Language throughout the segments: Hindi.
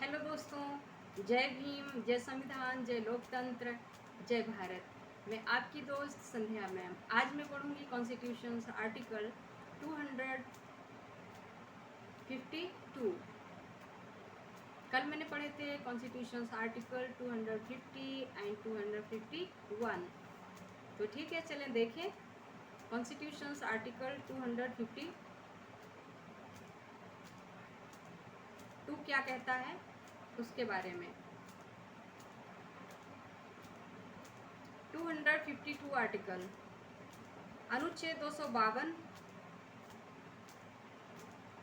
हेलो दोस्तों, जय भीम, जय संविधान, जय लोकतंत्र, जय भारत। मैं आपकी दोस्त संध्या मैम। आज मैं पढ़ूंगी कॉन्स्टिट्यूशन आर्टिकल 252। कल मैंने पढ़े थे कॉन्स्टिट्यूशन आर्टिकल 250 एंड 251। तो ठीक है, चलें देखें कॉन्स्टिट्यूशन आर्टिकल 252 क्या कहता है उसके बारे में। 252 आर्टिकल, अनुच्छेद 252,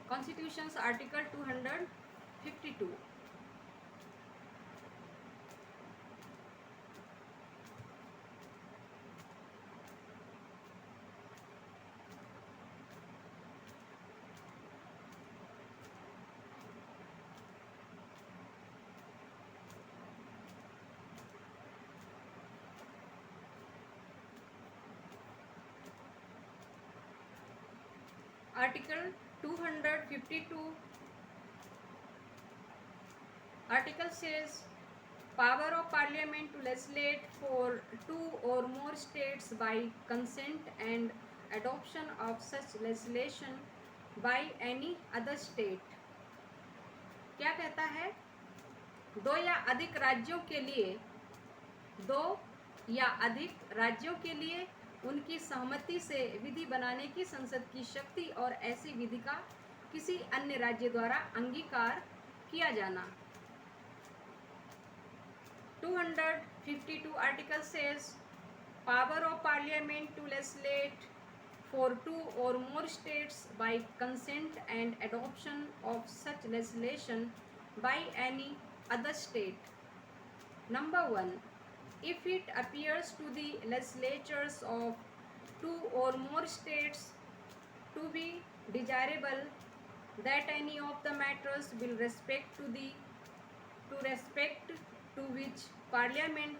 constitution article 252। Article 252. Article says power of parliament to legislate for two or more states by consent and adoption of such legislation by any other state। क्या कहता है? दो या अधिक राज्यों के लिए उनकी सहमति से विधि बनाने की संसद की शक्ति और ऐसी विधि का किसी अन्य राज्य द्वारा अंगीकार किया जाना। 252 article says power of parliament to legislate for two or more states by consent and adoption of such legislation by any other state। Number 1, if it appears to the legislatures of two or more states to be desirable that any of the matters will respect to which Parliament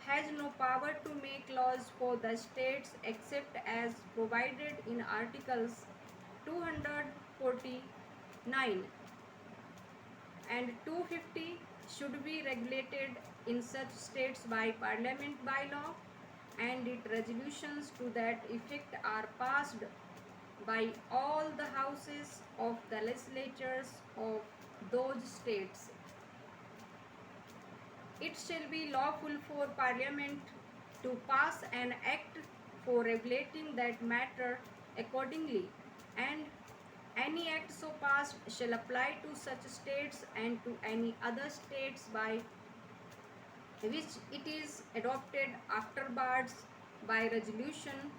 has no power to make laws for the states except as provided in Articles 249 and 250 should be regulated in such states by Parliament by law, and its resolutions to that effect are passed by all the houses of the legislatures of those states। It shall be lawful for Parliament to pass an act for regulating that matter accordingly, and any act so passed shall apply to such states and to any other states by which it is adopted afterwards by resolution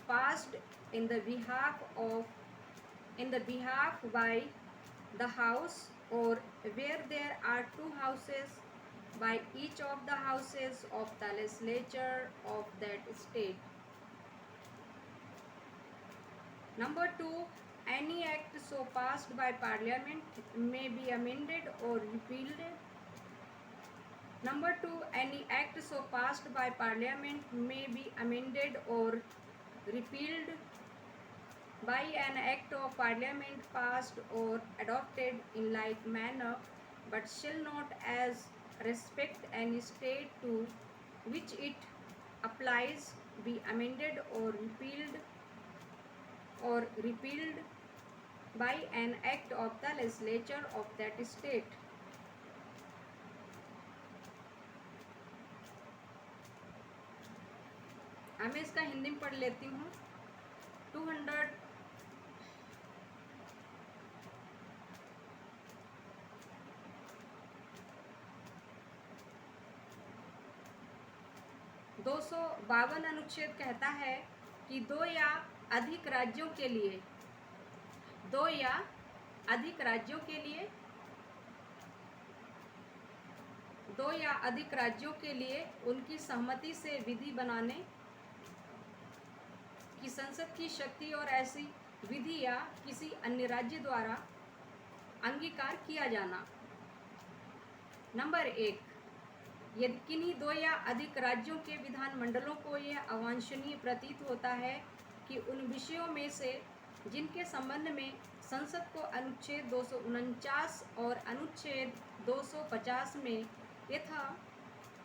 passed in the behalf by the house, or where there are two houses, by each of the houses of the legislature of that state। Number 2, any act so passed by Parliament may be amended or repealed। Number 2, any act so passed by Parliament may be amended or repealed by an act of Parliament passed or adopted in like manner, but shall not as respect any state to which it applies be amended or repealed by an act of the legislature of that state। मैं इसका हिंदी में पढ़ लेती हूँ। 252 अनुच्छेद कहता है कि दो या अधिक राज्यों के लिए उनकी सहमति से विधि बनाने की संसद की शक्ति और ऐसी विधि या किसी अन्य राज्य द्वारा अंगीकार किया जाना। नंबर 1, यदि किन्हीं दो या अधिक राज्यों के विधानमंडलों को यह अवांछनीय प्रतीत होता है कि उन विषयों में से जिनके संबंध में संसद को अनुच्छेद 249 और अनुच्छेद 250 में यथा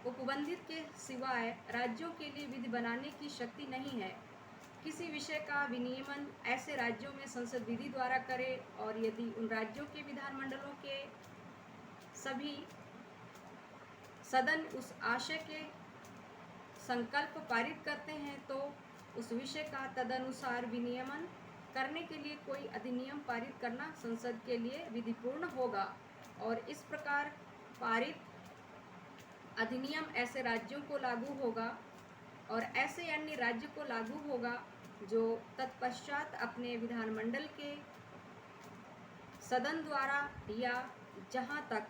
उपबंधित के सिवाय राज्यों के लिए विधि बनाने की शक्ति नहीं है। किसी विषय का विनियमन ऐसे राज्यों में संसद विधि द्वारा करे और यदि उन राज्यों के विधानमंडलों के सभी सदन उस आशय के संकल्प पारित करते हैं तो उस विषय का तदनुसार विनियमन करने के लिए कोई अधिनियम पारित करना संसद के लिए विधिपूर्ण होगा और इस प्रकार पारित अधिनियम ऐसे राज्यों को लागू होगा और ऐसे अन्य राज्य को लागू होगा जो तत्पश्चात अपने विधानमंडल के सदन द्वारा या जहां तक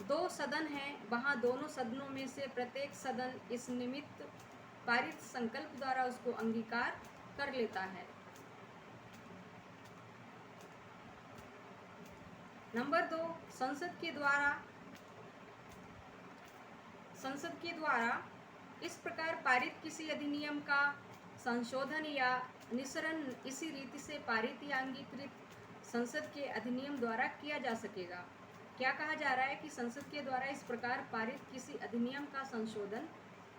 2 सदन हैं वहां दोनों सदनों में से प्रत्येक सदन इस निमित्त पारित संकल्प द्वारा उसको अंगीकार कर लेता है। नंबर 2, संसद के द्वारा इस प्रकार पारित किसी अधिनियम का संशोधन या निस्सरण इसी रीति से पारित या अंगीकृत संसद के अधिनियम द्वारा किया जा सकेगा। क्या कहा जा रहा है कि संसद के द्वारा इस प्रकार पारित किसी अधिनियम का संशोधन,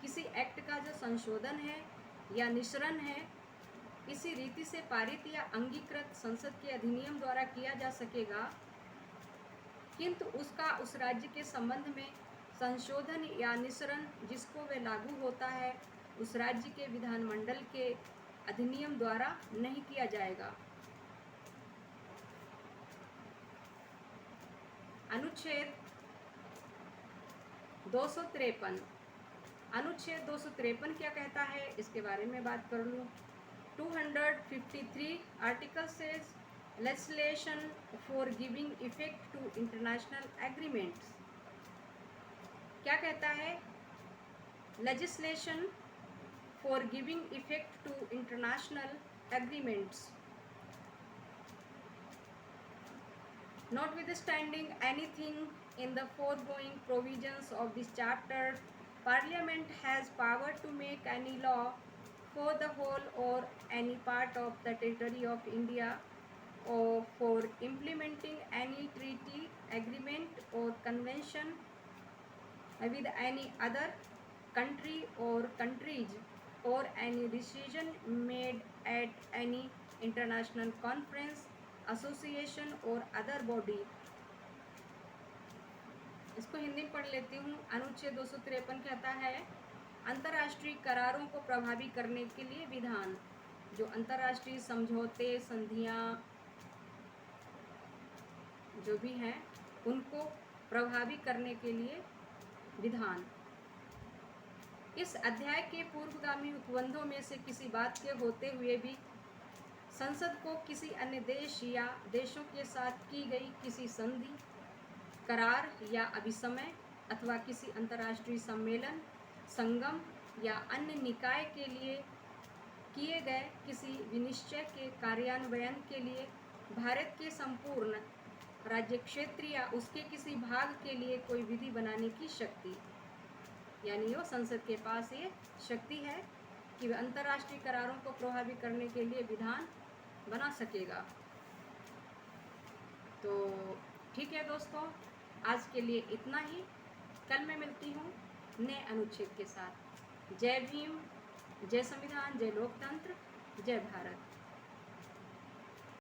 किसी एक्ट का जो संशोधन है या निस्सरण है, इसी रीति से पारित या अंगीकृत संसद के अधिनियम द्वारा किया जा सकेगा, किंतु उसका उस राज्य के संबंध में संशोधन या निस्सरण जिसको वह लागू होता है उस राज्य के विधानमंडल के अधिनियम द्वारा नहीं किया जाएगा। अनुच्छेद 253 क्या कहता है इसके बारे में बात कर लूँ। 253 article says legislation for giving effect to international agreements। क्या कहता है? legislation for giving effect to international agreements। Notwithstanding anything in the foregoing provisions of this chapter, Parliament has power to make any law for the whole or any part of the territory of India or for implementing any treaty, agreement or convention with any other country or countries or any decision made at any international conference, association or other body। इसको हिंदी में पढ़ लेती हूँ। अनुच्छेद 253 कहता है अंतर्राष्ट्रीय करारों को प्रभावी करने के लिए विधान, जो अंतर्राष्ट्रीय समझौते, संधियाँ जो भी हैं उनको प्रभावी करने के लिए विधान। इस अध्याय के पूर्वगामी उपबंधों में से किसी बात के होते हुए भी संसद को किसी अन्य देश या देशों के साथ की गई किसी संधि, करार या अभिसमय अथवा किसी अंतर्राष्ट्रीय सम्मेलन, संगम या अन्य निकाय के लिए किए गए किसी विनिश्चय के कार्यान्वयन के लिए भारत के संपूर्ण राज्य क्षेत्र या उसके किसी भाग के लिए कोई विधि बनाने की शक्ति, यानी वो संसद के पास ये शक्ति है कि वह अंतर्राष्ट्रीय करारों को प्रभावी करने के लिए विधान बना सकेगा। तो ठीक है दोस्तों, आज के लिए इतना ही। कल मैं मिलती हूँ नए अनुच्छेद के साथ। जय भीम, जय संविधान, जय लोकतंत्र, जय भारत।